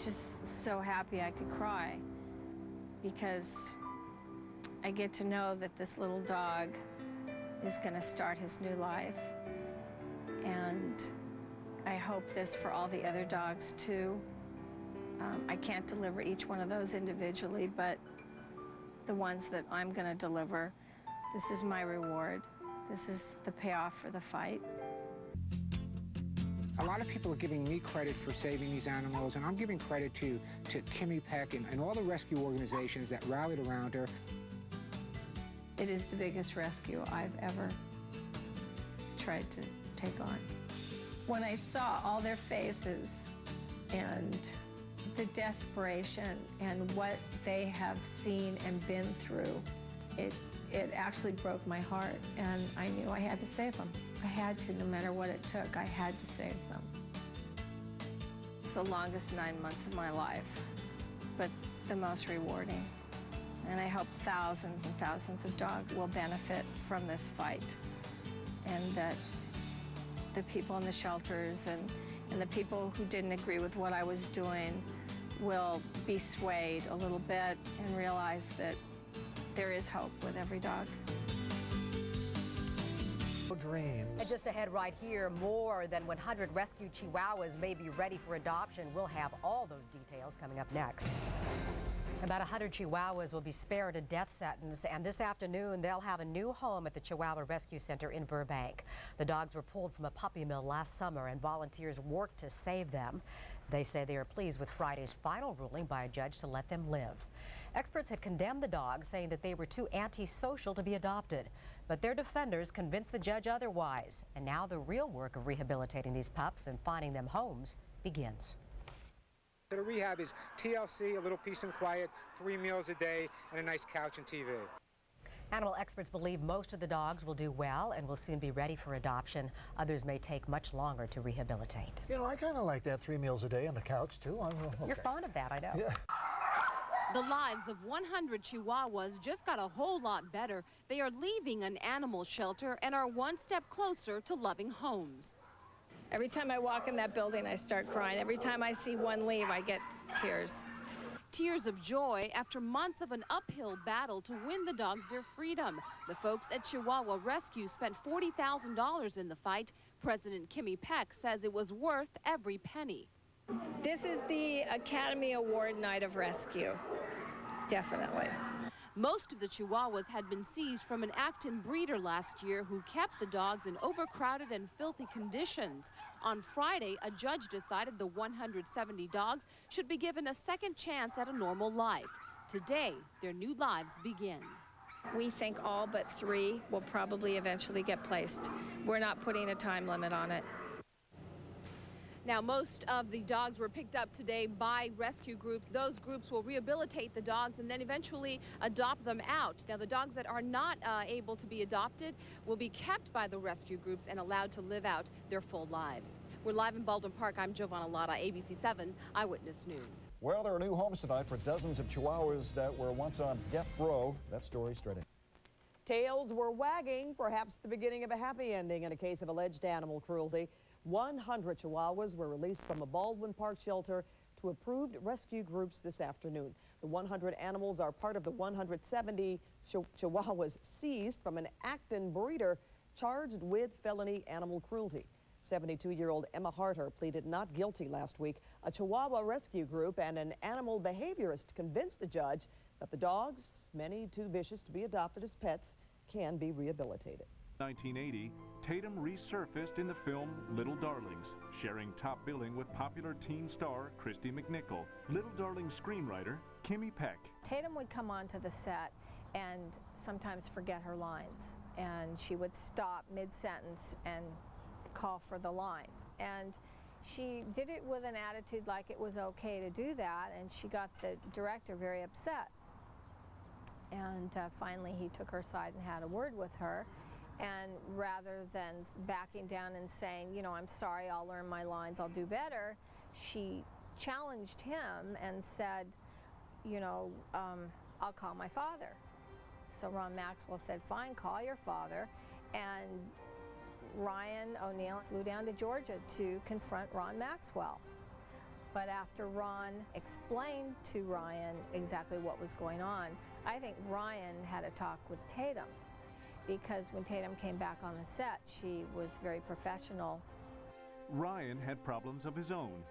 just so happy I could cry, because I get to know that this little dog is going to start his new life. And I hope this for all the other dogs too. I can't deliver each one of those individually, but the ones that I'm going to deliver, this is my reward. This is the payoff for the fight. A lot of people are giving me credit for saving these animals, and I'm giving credit to Kimmy Peck and all the rescue organizations that rallied around her. It is the biggest rescue I've ever tried to take on. When I saw all their faces and the desperation and what they have seen and been through, it actually broke my heart, and I knew I had to save them. I had to, no matter what it took, I had to save them. It's the longest 9 months of my life, but the most rewarding. And I hope thousands and thousands of dogs will benefit from this fight, and that the people in the shelters and the people who didn't agree with what I was doing will be swayed a little bit and realize that there is hope with every dog. Dreams. And just ahead right here, more than 100 rescued Chihuahuas may be ready for adoption. We'll have all those details coming up next. About 100 Chihuahuas will be spared a death sentence, and this afternoon they'll have a new home at the Chihuahua Rescue Center in Burbank. The dogs were pulled from a puppy mill last summer, and volunteers worked to save them. They say they are pleased with Friday's final ruling by a judge to let them live. Experts had condemned the dogs, saying that they were too antisocial to be adopted. But their defenders convinced the judge otherwise. And now the real work of rehabilitating these pups and finding them homes begins. The rehab is TLC, a little peace and quiet, 3 meals a day, and a nice couch and TV. Animal experts believe most of the dogs will do well and will soon be ready for adoption. Others may take much longer to rehabilitate. You know, I kind of like that 3 meals a day on the couch, too. Okay. You're fond of that, I know. Yeah. The lives of 100 Chihuahuas just got a whole lot better. They are leaving an animal shelter and are one step closer to loving homes. Every time I walk in that building, I start crying. Every time I see one leave, I get tears. Tears of joy after months of an uphill battle to win the dogs their freedom. The folks at Chihuahua Rescue spent $40,000 in the fight. President Kimmy Peck says it was worth every penny. This is the Academy Award night of rescue, definitely. Most of the Chihuahuas had been seized from an Acton breeder last year who kept the dogs in overcrowded and filthy conditions. On Friday, a judge decided the 170 dogs should be given a second chance at a normal life. Today, their new lives begin. We think all but 3 will probably eventually get placed. We're not putting a time limit on it. Now, most of the dogs were picked up today by rescue groups. Those groups will rehabilitate the dogs and then eventually adopt them out. Now, the dogs that are not able to be adopted will be kept by the rescue groups and allowed to live out their full lives. We're live in Baldwin Park. I'm Giovanna Lotta, ABC 7 Eyewitness News. Well, there are new homes tonight for dozens of Chihuahuas that were once on death row. That story straight ahead. Tails were wagging, perhaps the beginning of a happy ending in a case of alleged animal cruelty. 100 Chihuahuas were released from a Baldwin Park shelter to approved rescue groups this afternoon. The 100 animals are part of the 170 Chihuahuas seized from an Acton breeder charged with felony animal cruelty. 72-year-old Emma Harter pleaded not guilty last week. A Chihuahua rescue group and an animal behaviorist convinced the judge that the dogs, many too vicious to be adopted as pets, can be rehabilitated. 1980, Tatum resurfaced in the film Little Darlings, sharing top billing with popular teen star Christy McNichol. Little Darlings screenwriter Kimmy Peck. Tatum would come onto the set and sometimes forget her lines, and she would stop mid-sentence and call for the line. And she did it with an attitude like it was okay to do that, and she got the director very upset. And finally he took her aside and had a word with her. And rather than backing down and saying, you know, I'm sorry, I'll learn my lines, I'll do better, she challenged him and said, you know, I'll call my father. So Ron Maxwell said, fine, call your father. And Ryan O'Neill flew down to Georgia to confront Ron Maxwell. But after Ron explained to Ryan exactly what was going on, I think Ryan had a talk with Tatum, because when Tatum came back on the set, she was very professional. Ryan had problems of his own.